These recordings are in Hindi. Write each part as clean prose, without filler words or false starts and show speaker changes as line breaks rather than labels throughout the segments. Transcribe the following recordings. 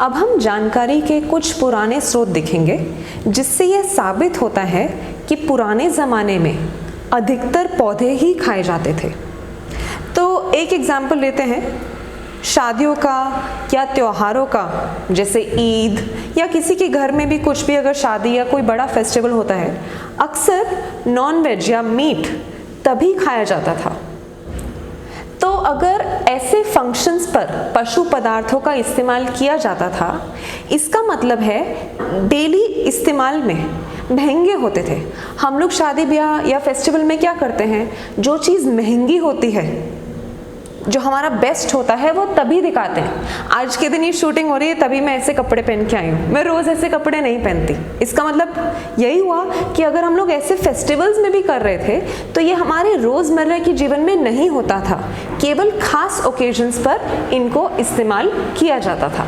अब हम जानकारी के कुछ पुराने स्रोत देखेंगे जिससे यह साबित होता है कि पुराने ज़माने में अधिकतर पौधे ही खाए जाते थे। तो एक एग्जाम्पल लेते हैं शादियों का या त्योहारों का, जैसे ईद या किसी के घर में भी कुछ भी अगर शादी या कोई बड़ा फेस्टिवल होता है, अक्सर नॉन-वेज या मीट तभी खाया जाता था। तो अगर ऐसे फंक्शंस पर पशु पदार्थों का इस्तेमाल किया जाता था, इसका मतलब है डेली इस्तेमाल में महंगे होते थे। हम लोग शादी ब्याह या फेस्टिवल में क्या करते हैं, जो चीज़ महंगी होती है, जो हमारा बेस्ट होता है, वो तभी दिखाते हैं। आज के दिन ये शूटिंग हो रही है तभी मैं ऐसे कपड़े पहन के आई हूँ, मैं रोज़ ऐसे कपड़े नहीं पहनती। इसका मतलब यही हुआ कि अगर हम लोग ऐसे फेस्टिवल्स में भी कर रहे थे तो ये हमारे रोज़मर्रा के जीवन में नहीं होता था, केवल खास ओकेजन्स पर इनको इस्तेमाल किया जाता था।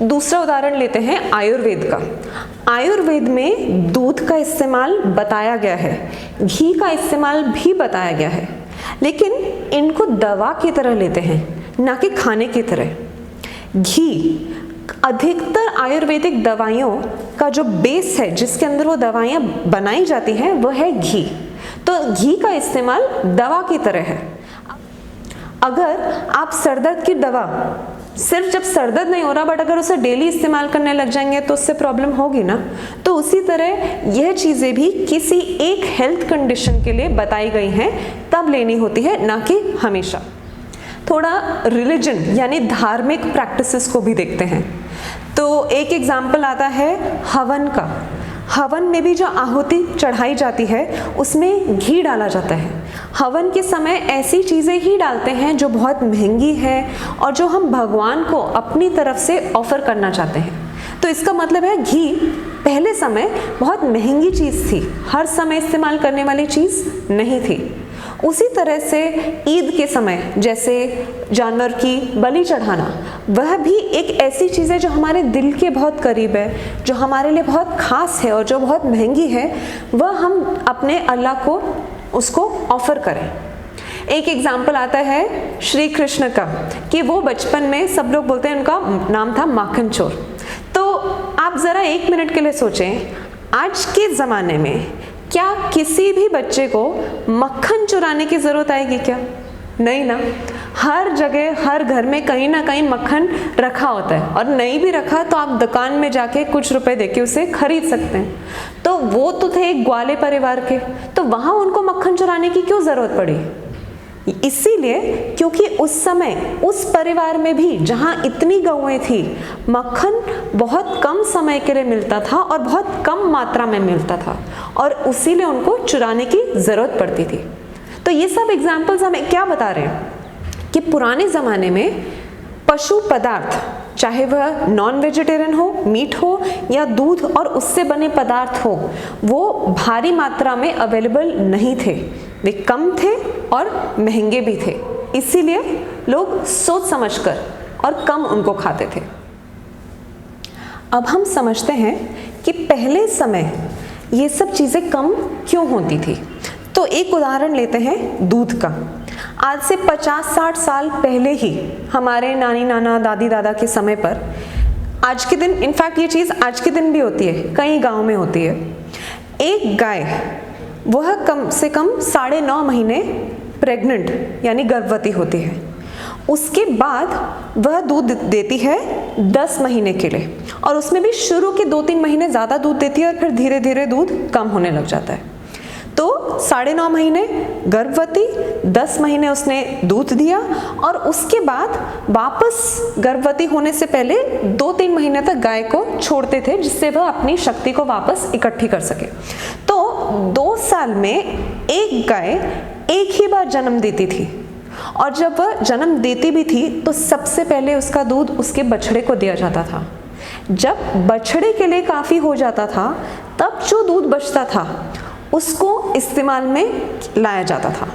दूसरा उदाहरण लेते हैं आयुर्वेद का। आयुर्वेद में दूध का इस्तेमाल बताया गया है, घी का इस्तेमाल भी बताया गया है, लेकिन इनको दवा की तरह लेते हैं, ना कि खाने की तरह। घी अधिकतर आयुर्वेदिक दवाइयों का जो बेस है, जिसके अंदर वो दवाइयाँ बनाई जाती हैं, वो है घी। तो घी का इस्तेमाल दवा की तरह है। अगर आप सरदर्द की दवा सिर्फ जब सरदर्द नहीं हो रहा बट अगर उसे डेली इस्तेमाल करने लग जाएंगे तो उससे प्रॉब्लम होगी ना। तो उसी तरह यह चीज़ें भी किसी एक हेल्थ कंडीशन के लिए बताई गई हैं, तब लेनी होती है, ना कि हमेशा। थोड़ा रिलीजन यानी धार्मिक प्रैक्टिसेस को भी देखते हैं। तो एक एग्जाम्पल आता है हवन का। हवन में भी जो आहुति चढ़ाई जाती है उसमें घी डाला जाता है। हवन के समय ऐसी चीज़ें ही डालते हैं जो बहुत महंगी है और जो हम भगवान को अपनी तरफ से ऑफर करना चाहते हैं। तो इसका मतलब है घी पहले समय बहुत महंगी चीज़ थी, हर समय इस्तेमाल करने वाली चीज़ नहीं थी। उसी तरह से ईद के समय जैसे जानवर की बलि चढ़ाना, वह भी एक ऐसी चीज़ है जो हमारे दिल के बहुत करीब है, जो हमारे लिए बहुत ख़ास है और जो बहुत महंगी है, वह हम अपने अल्लाह को उसको ऑफ़र करें। एक एग्जाम्पल आता है श्री कृष्ण का कि वो बचपन में, सब लोग बोलते हैं उनका नाम था माखन चोर। तो आप ज़रा एक मिनट के लिए सोचें, आज के ज़माने में क्या किसी भी बच्चे को मक्खन चुराने की ज़रूरत आएगी क्या? नहीं ना। हर जगह हर घर में कहीं ना कहीं मक्खन रखा होता है, और नहीं भी रखा तो आप दुकान में जाके कुछ रुपए देके उसे खरीद सकते हैं। तो वो तो थे एक ग्वाले परिवार के, तो वहाँ उनको मक्खन चुराने की क्यों ज़रूरत पड़ी? इसीलिए क्योंकि उस समय उस परिवार में भी जहाँ इतनी गौएं थी, मक्खन बहुत कम समय के लिए मिलता था और बहुत कम मात्रा में मिलता था, और उसीलिए उनको चुराने की ज़रूरत पड़ती थी। तो ये सब एग्जाम्पल्स हमें क्या बता रहे हैं कि पुराने ज़माने में पशु पदार्थ, चाहे वह नॉन वेजिटेरियन हो, मीट हो या दूध और उससे बने पदार्थ हो, वो भारी मात्रा में अवेलेबल नहीं थे, वे कम थे और महंगे भी थे। इसीलिए लोग सोच समझकर और कम उनको खाते थे। अब हम समझते हैं कि पहले समय ये सब चीज़ें कम क्यों होती थी। तो एक उदाहरण लेते हैं दूध का। आज से 50-60 साल पहले ही हमारे नानी नाना दादी दादा के समय पर, आज के दिन इनफैक्ट ये चीज़ आज के दिन भी होती है, कई गांव में होती है, एक गाय वह कम से कम 9.5 महीने प्रेग्नेंट यानी गर्भवती होती है। उसके बाद वह दूध देती है 10 महीने के लिए, और उसमें भी शुरू के 2-3 महीने ज़्यादा दूध देती है और फिर धीरे धीरे दूध कम होने लग जाता है। तो 9.5 महीने गर्भवती, 10 महीने उसने दूध दिया, और उसके बाद वापस गर्भवती होने से पहले 2-3 महीने तक गाय को छोड़ते थे, जिससे वह अपनी शक्ति को वापस इकट्ठी कर सके। तो 2 साल में एक गाय एक ही बार जन्म देती थी, और जब वह जन्म देती भी थी तो सबसे पहले उसका दूध उसके बछड़े को दिया जाता था। जब बछड़े के लिए काफ़ी हो जाता था, तब जो दूध बचता था उसको इस्तेमाल में लाया जाता था।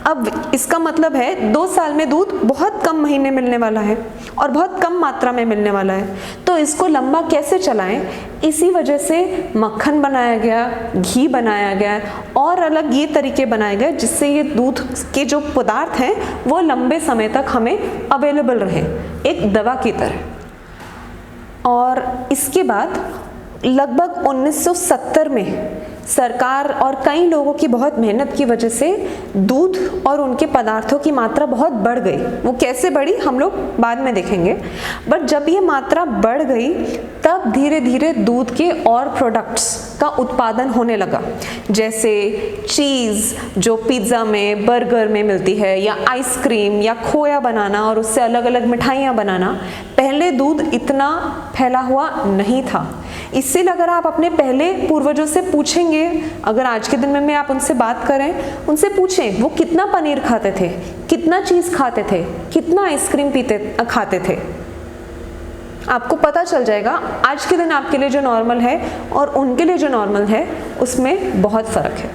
अब इसका मतलब है 2 साल में दूध बहुत कम महीने मिलने वाला है और बहुत कम मात्रा में मिलने वाला है, तो इसको लंबा कैसे चलाएं? इसी वजह से मक्खन बनाया गया, घी बनाया गया और अलग ये तरीके बनाए गए जिससे ये दूध के जो पदार्थ हैं वो लंबे समय तक हमें अवेलेबल रहे, एक दवा की तरह। और इसके बाद लगभग 1970 में सरकार और कई लोगों की बहुत मेहनत की वजह से दूध और उनके पदार्थों की मात्रा बहुत बढ़ गई। वो कैसे बढ़ी हम लोग बाद में देखेंगे, बट जब ये मात्रा बढ़ गई तब धीरे धीरे दूध के और प्रोडक्ट्स का उत्पादन होने लगा, जैसे चीज़ जो पिज़्ज़ा में, बर्गर में मिलती है, या आइसक्रीम या खोया बनाना और उससे अलग अलग मिठाइयाँ बनाना। पहले दूध इतना फैला हुआ नहीं था। इससे अगर आप अपने पहले पूर्वजों से पूछेंगे, अगर आज के दिन में आप उनसे बात करें, उनसे पूछें वो कितना पनीर खाते थे, कितना चीज़ खाते थे, कितना आइसक्रीम खाते थे, आपको पता चल जाएगा आज के दिन आपके लिए जो नॉर्मल है और उनके लिए जो नॉर्मल है उसमें बहुत फ़र्क है।